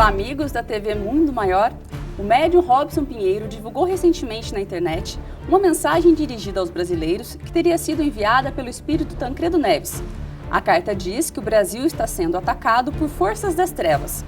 Olá, amigos da TV Mundo Maior. O médium Robson Pinheiro divulgou recentemente na internet uma mensagem dirigida aos brasileiros que teria sido enviada pelo espírito Tancredo Neves. A carta diz que o Brasil está sendo atacado por forças das trevas.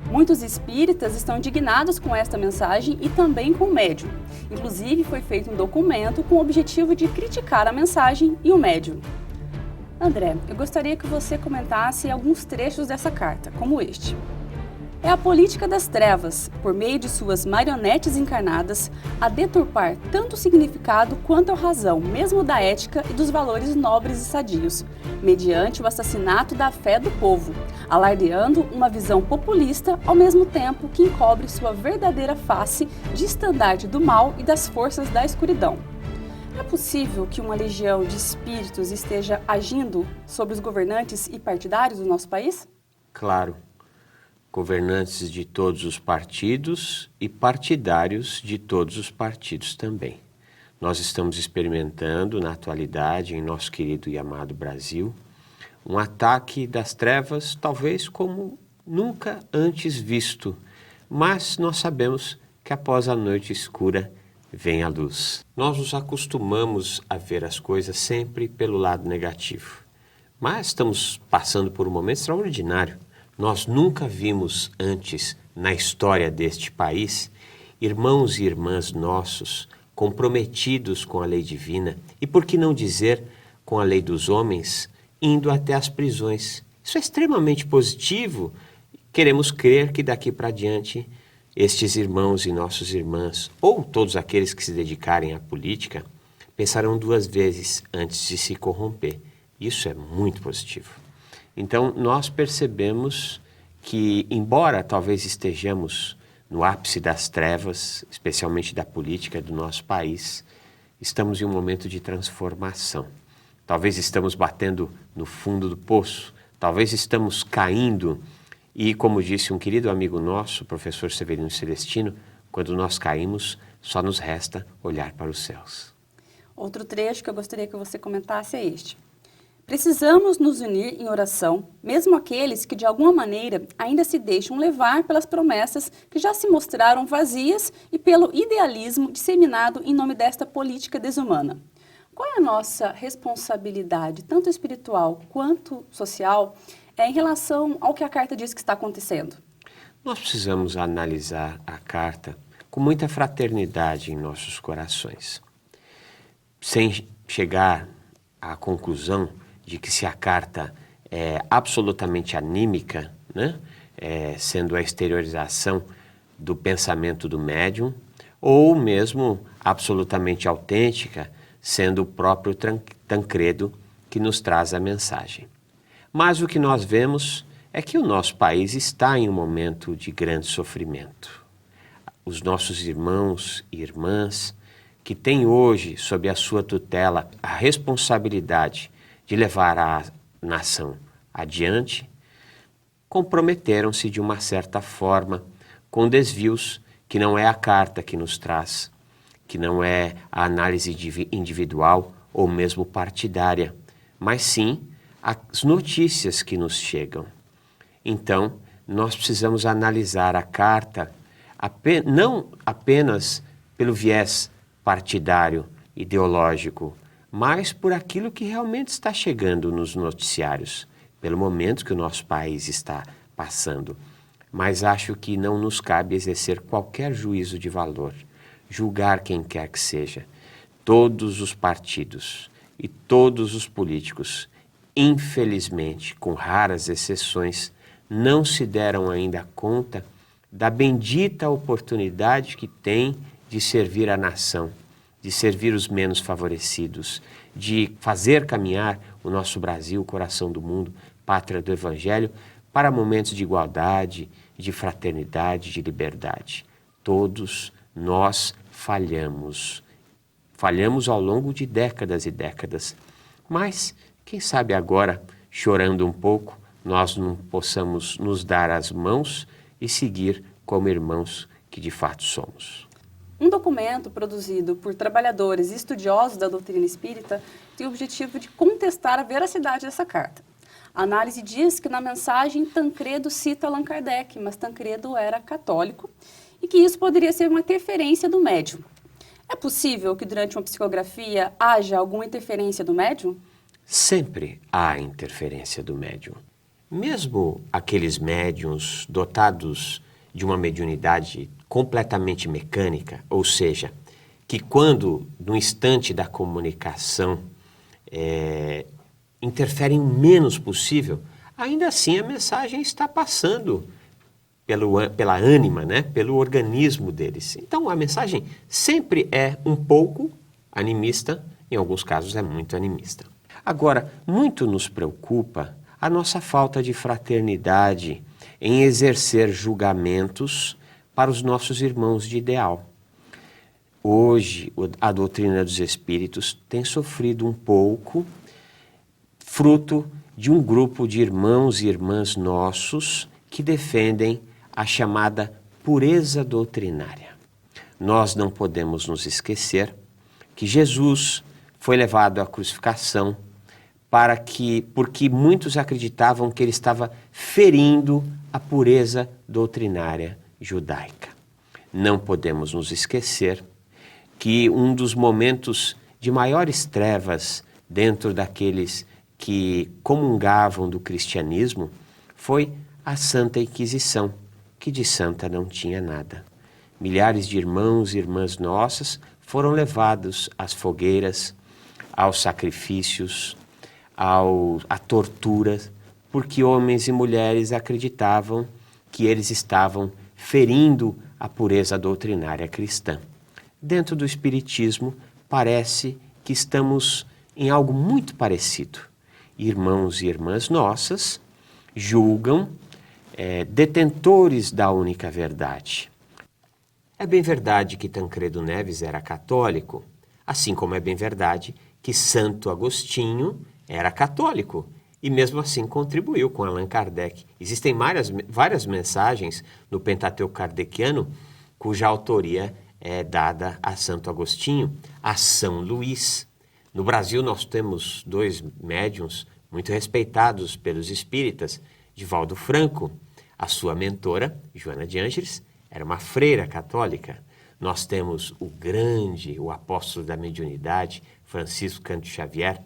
Muitos espíritas estão indignados com esta mensagem e também com o médium. Inclusive, foi feito um documento com o objetivo de criticar a mensagem e o médium. André, eu gostaria que você comentasse alguns trechos dessa carta, como este. É a política das trevas, por meio de suas marionetes encarnadas, a deturpar tanto o significado quanto a razão, mesmo da ética e dos valores nobres e sadios, mediante o assassinato da fé do povo, alardeando uma visão populista ao mesmo tempo que encobre sua verdadeira face de estandarte do mal e das forças da escuridão. É possível que uma legião de espíritos esteja agindo sobre os governantes e partidários do nosso país? Claro. Governantes de todos os partidos e partidários de todos os partidos também. Nós estamos experimentando, na atualidade, em nosso querido e amado Brasil, um ataque das trevas, talvez como nunca antes visto, mas nós sabemos que após a noite escura vem a luz. Nós nos acostumamos a ver as coisas sempre pelo lado negativo, mas estamos passando por um momento extraordinário. Nós nunca vimos antes, na história deste país, irmãos e irmãs nossos comprometidos com a lei divina e, por que não dizer, com a lei dos homens, indo até as prisões. Isso é extremamente positivo. Queremos crer que daqui para diante, estes irmãos e nossas irmãs, ou todos aqueles que se dedicarem à política, pensarão duas vezes antes de se corromper. Isso é muito positivo. Então, nós percebemos que, embora talvez estejamos no ápice das trevas, especialmente da política do nosso país, estamos em um momento de transformação. Talvez estamos batendo no fundo do poço, talvez estamos caindo e, como disse um querido amigo nosso, o professor Severino Celestino, quando nós caímos, só nos resta olhar para os céus. Outro trecho que eu gostaria que você comentasse é este. Precisamos nos unir em oração, mesmo aqueles que de alguma maneira ainda se deixam levar pelas promessas que já se mostraram vazias e pelo idealismo disseminado em nome desta política desumana. Qual é a nossa responsabilidade, tanto espiritual quanto social, em relação ao que a carta diz que está acontecendo? Nós precisamos analisar a carta com muita fraternidade em nossos corações, sem chegar à conclusão de que se a carta é absolutamente anímica, né? Sendo a exteriorização do pensamento do médium, ou mesmo absolutamente autêntica, sendo o próprio Tancredo que nos traz a mensagem. Mas o que nós vemos é que o nosso país está em um momento de grande sofrimento. Os nossos irmãos e irmãs que têm hoje, sob a sua tutela, a responsabilidade de levar a nação adiante, comprometeram-se de uma certa forma com desvios que não é a carta que nos traz, que não é a análise individual ou mesmo partidária, mas sim as notícias que nos chegam. Então, nós precisamos analisar a carta não apenas pelo viés partidário, ideológico, mas por aquilo que realmente está chegando nos noticiários, pelo momento que o nosso país está passando. Mas acho que não nos cabe exercer qualquer juízo de valor, julgar quem quer que seja. Todos os partidos e todos os políticos, infelizmente, com raras exceções, não se deram ainda conta da bendita oportunidade que têm de servir a nação, de servir os menos favorecidos, de fazer caminhar o nosso Brasil, o coração do mundo, pátria do Evangelho, para momentos de igualdade, de fraternidade, de liberdade. Todos nós falhamos. Falhamos ao longo de décadas e décadas. Mas, quem sabe agora, chorando um pouco, nós não possamos nos dar as mãos e seguir como irmãos que de fato somos. Um documento produzido por trabalhadores e estudiosos da doutrina espírita tem o objetivo de contestar a veracidade dessa carta. A análise diz que na mensagem Tancredo cita Allan Kardec, mas Tancredo era católico e que isso poderia ser uma interferência do médium. É possível que durante uma psicografia haja alguma interferência do médium? Sempre há interferência do médium. Mesmo aqueles médiuns dotados de uma mediunidade completamente mecânica, ou seja, que quando, no instante da comunicação, interferem o menos possível, ainda assim a mensagem está passando pela ânima, né? Pelo organismo deles. Então a mensagem sempre é um pouco animista, em alguns casos é muito animista. Agora, muito nos preocupa a nossa falta de fraternidade em exercer julgamentos para os nossos irmãos de ideal. Hoje, a doutrina dos espíritos tem sofrido um pouco, fruto de um grupo de irmãos e irmãs nossos que defendem a chamada pureza doutrinária. Nós não podemos nos esquecer que Jesus foi levado à crucificação porque muitos acreditavam que ele estava ferindo a pureza doutrinária judaica. Não podemos nos esquecer que um dos momentos de maiores trevas dentro daqueles que comungavam do cristianismo foi a Santa Inquisição, que de santa não tinha nada. Milhares de irmãos e irmãs nossas foram levados às fogueiras, aos sacrifícios, à tortura, porque homens e mulheres acreditavam que eles estavam ferindo a pureza doutrinária cristã. Dentro do Espiritismo, parece que estamos em algo muito parecido. Irmãos e irmãs nossas julgam detentores da única verdade. É bem verdade que Tancredo Neves era católico, assim como é bem verdade que Santo Agostinho era católico e mesmo assim contribuiu com Allan Kardec. Existem várias mensagens no Pentateuco Kardeciano cuja autoria é dada a Santo Agostinho, a São Luís. No Brasil nós temos dois médiuns muito respeitados pelos espíritas, Divaldo Franco, a sua mentora, Joana de Ângeles, era uma freira católica. Nós temos o apóstolo da mediunidade, Francisco Cândido Xavier.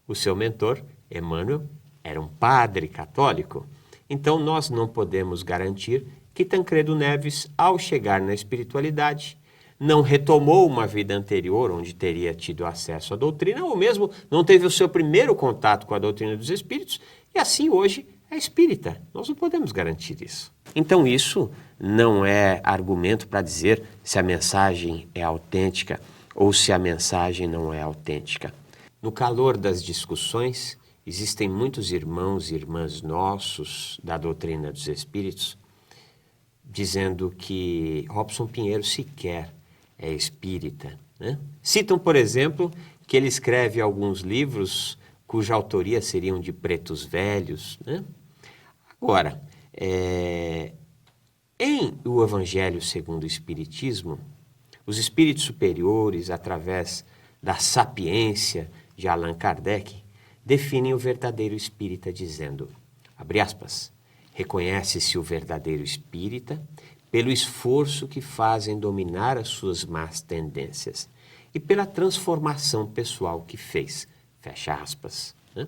O seu mentor, Emmanuel, era um padre católico. Então nós não podemos garantir que Tancredo Neves, ao chegar na espiritualidade, não retomou uma vida anterior onde teria tido acesso à doutrina, ou mesmo não teve o seu primeiro contato com a doutrina dos espíritos, e assim hoje é espírita. Nós não podemos garantir isso. Então isso não é argumento para dizer se a mensagem é autêntica ou se a mensagem não é autêntica. No calor das discussões, existem muitos irmãos e irmãs nossos da doutrina dos espíritos dizendo que Robson Pinheiro sequer é espírita, né? Citam, por exemplo, que ele escreve alguns livros cuja autoria seriam de pretos velhos, né? Agora, em o Evangelho segundo o Espiritismo, os espíritos superiores, através da sapiência de Allan Kardec, definem o verdadeiro espírita dizendo, abre aspas, reconhece-se o verdadeiro espírita pelo esforço que faz em dominar as suas más tendências e pela transformação pessoal que fez, fecha aspas, né?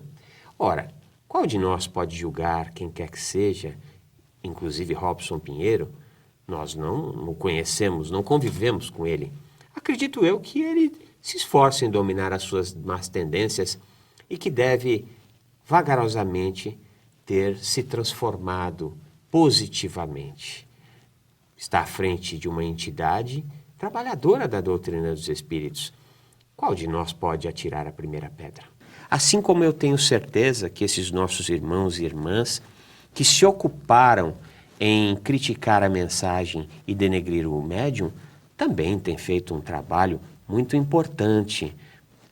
Ora, qual de nós pode julgar quem quer que seja, inclusive Robson Pinheiro? Nós não o conhecemos, não convivemos com ele. Acredito eu que ele se esforça em dominar as suas más tendências e que deve vagarosamente ter se transformado positivamente. Está à frente de uma entidade trabalhadora da doutrina dos espíritos. Qual de nós pode atirar a primeira pedra? Assim como eu tenho certeza que esses nossos irmãos e irmãs que se ocuparam em criticar a mensagem e denegrir o médium, também têm feito um trabalho muito importante.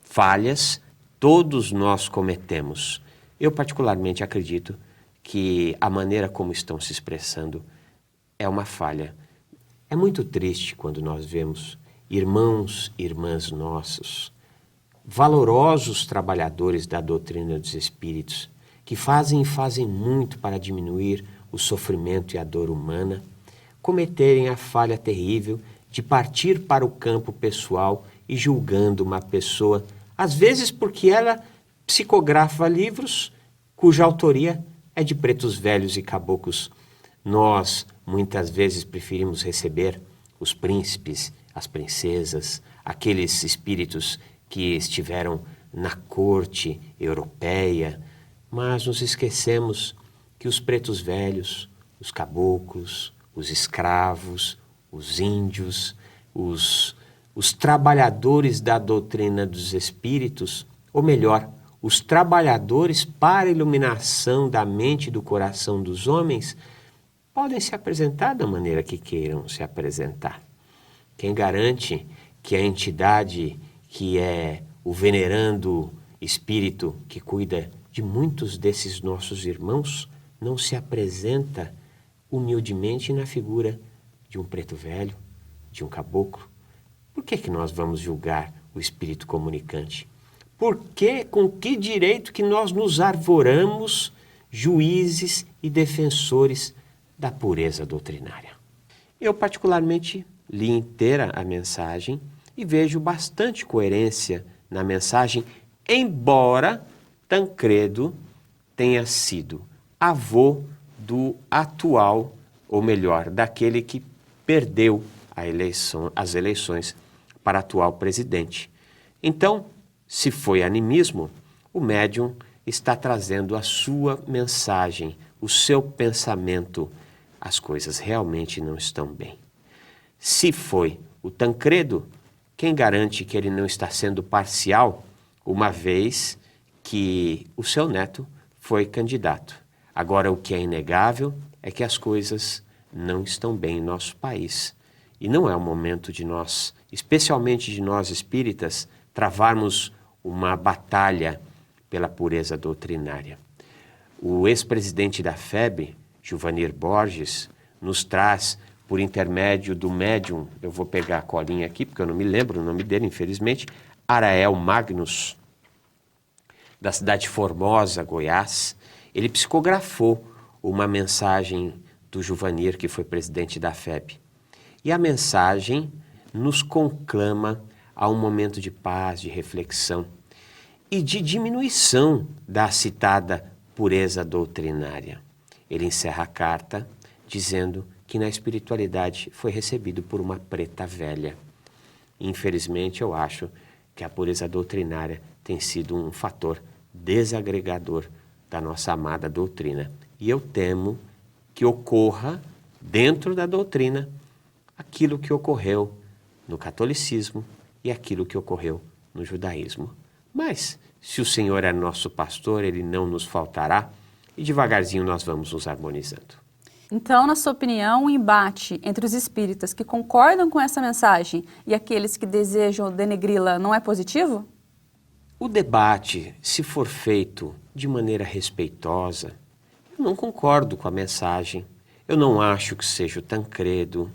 Falhas todos nós cometemos. Eu particularmente acredito que a maneira como estão se expressando é uma falha. É muito triste quando nós vemos irmãos e irmãs nossos, valorosos trabalhadores da doutrina dos espíritos, que fazem muito para diminuir o sofrimento e a dor humana, cometerem a falha terrível de partir para o campo pessoal e julgando uma pessoa, às vezes porque ela psicografa livros cuja autoria é de pretos velhos e caboclos. Nós, muitas vezes, preferimos receber os príncipes, as princesas, aqueles espíritos que estiveram na corte europeia, mas nos esquecemos que os pretos velhos, os caboclos, os escravos, os índios, os trabalhadores da doutrina dos espíritos, ou melhor, os trabalhadores para a iluminação da mente e do coração dos homens, podem se apresentar da maneira que queiram se apresentar. Quem garante que a entidade que é o venerando espírito que cuida de muitos desses nossos irmãos não se apresenta humildemente na figura de um preto velho, de um caboclo? Por que nós vamos julgar o espírito comunicante? Com que direito que nós nos arvoramos juízes e defensores da pureza doutrinária? Eu particularmente li inteira a mensagem e vejo bastante coerência na mensagem, embora Tancredo tenha sido avô do atual, ou melhor, daquele que perdeu as eleições para atual presidente. Então, se foi animismo, o médium está trazendo a sua mensagem, o seu pensamento. As coisas realmente não estão bem. Se foi o Tancredo, quem garante que ele não está sendo parcial, uma vez que o seu neto foi candidato? Agora, o que é inegável é que as coisas não estão bem em nosso país. E não é o momento de nós, especialmente de nós espíritas, travarmos uma batalha pela pureza doutrinária. O ex-presidente da FEB, Juvanir Borges, nos traz, por intermédio do médium, eu vou pegar a colinha aqui, porque eu não me lembro o nome dele, infelizmente, Arael Magnus, da cidade de Formosa, Goiás. Ele psicografou uma mensagem do Juvanir, que foi presidente da FEB. E a mensagem nos conclama a um momento de paz, de reflexão e de diminuição da citada pureza doutrinária. Ele encerra a carta dizendo que na espiritualidade foi recebido por uma preta velha. Infelizmente, eu acho que a pureza doutrinária tem sido um fator desagregador da nossa amada doutrina. E eu temo que ocorra dentro da doutrina aquilo que ocorreu no catolicismo e aquilo que ocorreu no judaísmo. Mas, se o Senhor é nosso pastor, Ele não nos faltará e devagarzinho nós vamos nos harmonizando. Então, na sua opinião, o embate entre os espíritas que concordam com essa mensagem e aqueles que desejam denegri-la não é positivo? O debate, se for feito de maneira respeitosa, eu não concordo com a mensagem. Eu não acho que seja o Tancredo.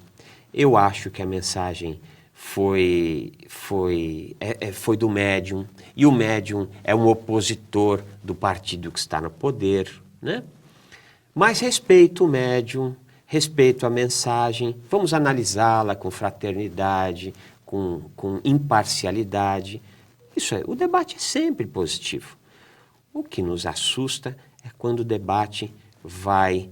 Eu acho que a mensagem foi do médium, e o médium é um opositor do partido que está no poder, né? Mas respeito o médium, respeito a mensagem, vamos analisá-la com fraternidade, com imparcialidade. Isso o debate é sempre positivo. O que nos assusta é quando o debate vai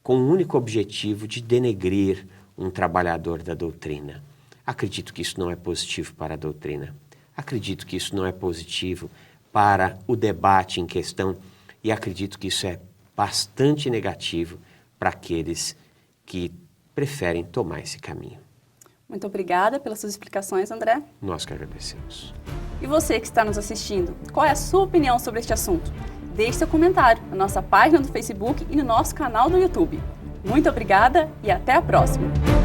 com o único objetivo de denegrir um trabalhador da doutrina. Acredito que isso não é positivo para a doutrina. Acredito que isso não é positivo para o debate em questão e acredito que isso é bastante negativo para aqueles que preferem tomar esse caminho. Muito obrigada pelas suas explicações, André. Nós que agradecemos. E você que está nos assistindo, qual é a sua opinião sobre este assunto? Deixe seu comentário na nossa página do Facebook e no nosso canal do YouTube. Muito obrigada e até a próxima!